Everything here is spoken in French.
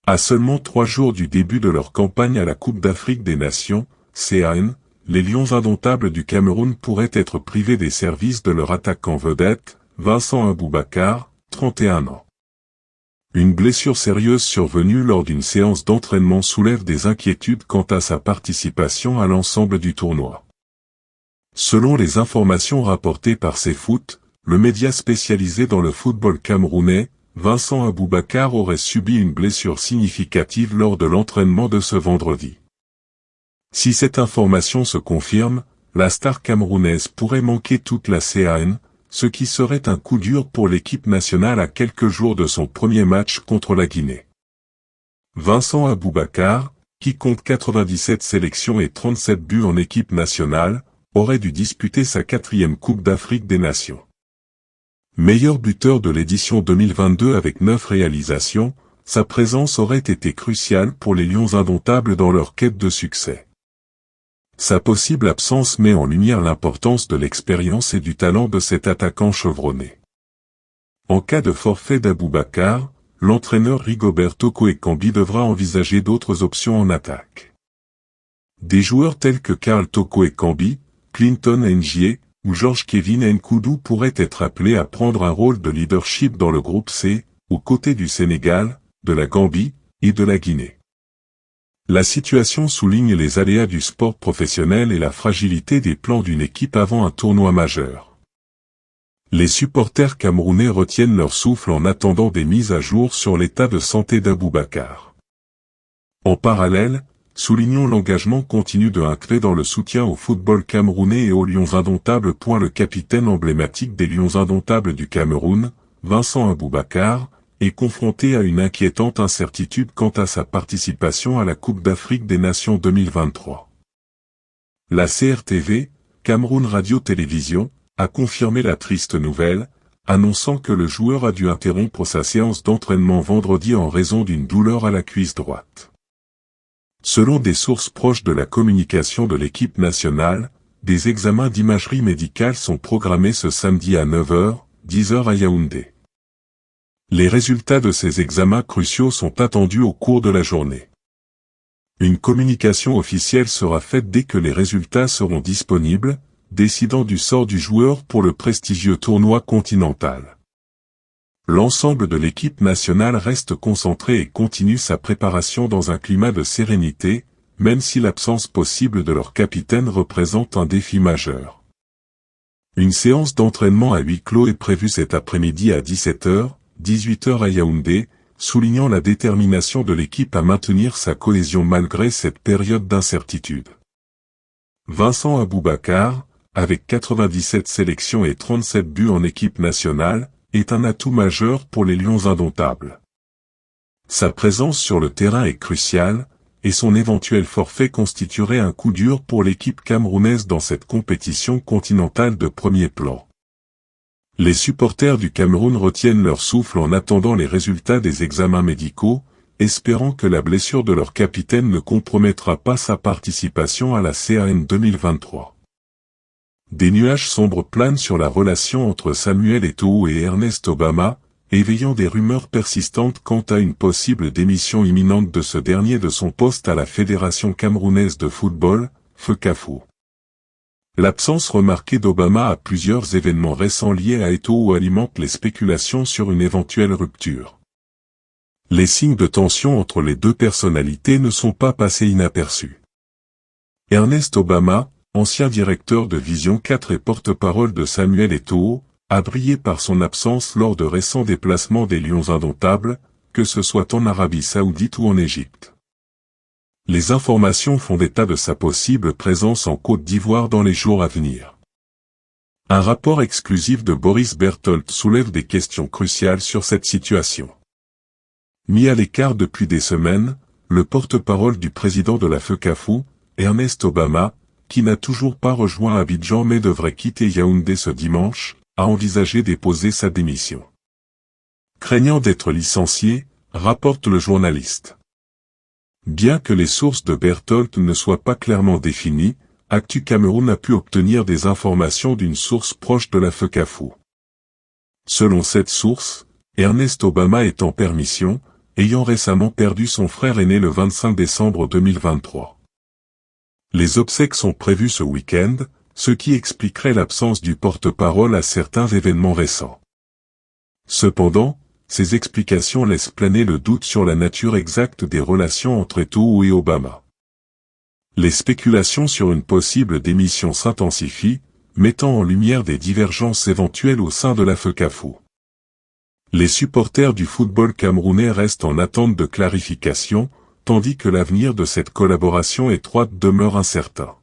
À seulement 3 jours du début de leur campagne à la Coupe d'Afrique des Nations, CAN, les Lions indomptables du Cameroun pourraient être privés des services de leur attaquant vedette, Vincent Aboubakar, 31 ans. Une blessure sérieuse survenue lors d'une séance d'entraînement soulève des inquiétudes quant à sa participation à l'ensemble du tournoi. Selon les informations rapportées par CFoot, le média spécialisé dans le football camerounais, Vincent Aboubakar aurait subi une blessure significative lors de l'entraînement de ce vendredi. Si cette information se confirme, la star camerounaise pourrait manquer toute la CAN, ce qui serait un coup dur pour l'équipe nationale à quelques jours de son premier match contre la Guinée. Vincent Aboubakar, qui compte 97 sélections et 37 buts en équipe nationale, aurait dû disputer sa 4e Coupe d'Afrique des Nations. Meilleur buteur de l'édition 2022 avec 9 réalisations, sa présence aurait été cruciale pour les Lions indomptables dans leur quête de succès. Sa possible absence met en lumière l'importance de l'expérience et du talent de cet attaquant chevronné. En cas de forfait d'Aboubakar, l'entraîneur Rigoberto Koekambi devra envisager d'autres options en attaque. Des joueurs tels que Karl Toko Ekambi, Clinton N'Jie ou Georges-Kevin Nkoudou pourraient être appelés à prendre un rôle de leadership dans le groupe C, aux côtés du Sénégal, de la Gambie et de la Guinée. La situation souligne les aléas du sport professionnel et la fragilité des plans d'une équipe avant un tournoi majeur. Les supporters camerounais retiennent leur souffle en attendant des mises à jour sur l'état de santé d'Aboubakar. En parallèle, soulignons l'engagement continu de Hanclé dans le soutien au football camerounais et aux Lions indomptables. Le capitaine emblématique des Lions indomptables du Cameroun, Vincent Aboubakar, est confronté à une inquiétante incertitude quant à sa participation à la Coupe d'Afrique des Nations 2023. La CRTV, Cameroun Radio-Télévision, a confirmé la triste nouvelle, annonçant que le joueur a dû interrompre sa séance d'entraînement vendredi en raison d'une douleur à la cuisse droite. Selon des sources proches de la communication de l'équipe nationale, des examens d'imagerie médicale sont programmés ce samedi à 9h, 10h à Yaoundé. Les résultats de ces examens cruciaux sont attendus au cours de la journée. Une communication officielle sera faite dès que les résultats seront disponibles, décidant du sort du joueur pour le prestigieux tournoi continental. L'ensemble de l'équipe nationale reste concentré et continue sa préparation dans un climat de sérénité, même si l'absence possible de leur capitaine représente un défi majeur. Une séance d'entraînement à huis clos est prévue cet après-midi à 17h, 18h à Yaoundé, soulignant la détermination de l'équipe à maintenir sa cohésion malgré cette période d'incertitude. Vincent Aboubakar, avec 97 sélections et 37 buts en équipe nationale, est un atout majeur pour les Lions indomptables. Sa présence sur le terrain est cruciale, et son éventuel forfait constituerait un coup dur pour l'équipe camerounaise dans cette compétition continentale de premier plan. Les supporters du Cameroun retiennent leur souffle en attendant les résultats des examens médicaux, espérant que la blessure de leur capitaine ne compromettra pas sa participation à la CAN 2023. Des nuages sombres planent sur la relation entre Samuel Eto'o et Ernest Obama, éveillant des rumeurs persistantes quant à une possible démission imminente de ce dernier de son poste à la Fédération camerounaise de football, FECAFO. L'absence remarquée d'Obama à plusieurs événements récents liés à Eto'o alimente les spéculations sur une éventuelle rupture. Les signes de tension entre les deux personnalités ne sont pas passés inaperçus. Ernest Obama, ancien directeur de Vision 4 et porte-parole de Samuel Eto'o, a brillé par son absence lors de récents déplacements des Lions indomptables, que ce soit en Arabie Saoudite ou en Égypte. Les informations font état de sa possible présence en Côte d'Ivoire dans les jours à venir. Un rapport exclusif de Boris Berthold soulève des questions cruciales sur cette situation. Mis à l'écart depuis des semaines, le porte-parole du président de la FECAFO, Ernest Obama, qui n'a toujours pas rejoint Abidjan mais devrait quitter Yaoundé ce dimanche, a envisagé déposer sa démission. Craignant d'être licencié, rapporte le journaliste. Bien que les sources de Berthold ne soient pas clairement définies, Actu Cameroun a pu obtenir des informations d'une source proche de la FECAFO. Selon cette source, Ernest Obama est en permission, ayant récemment perdu son frère aîné le 25 décembre 2023. Les obsèques sont prévues ce week-end, ce qui expliquerait l'absence du porte-parole à certains événements récents. Cependant, ces explications laissent planer le doute sur la nature exacte des relations entre Eto'o et Obama. Les spéculations sur une possible démission s'intensifient, mettant en lumière des divergences éventuelles au sein de la FECAFO. Les supporters du football camerounais restent en attente de clarification, tandis que l'avenir de cette collaboration étroite demeure incertain.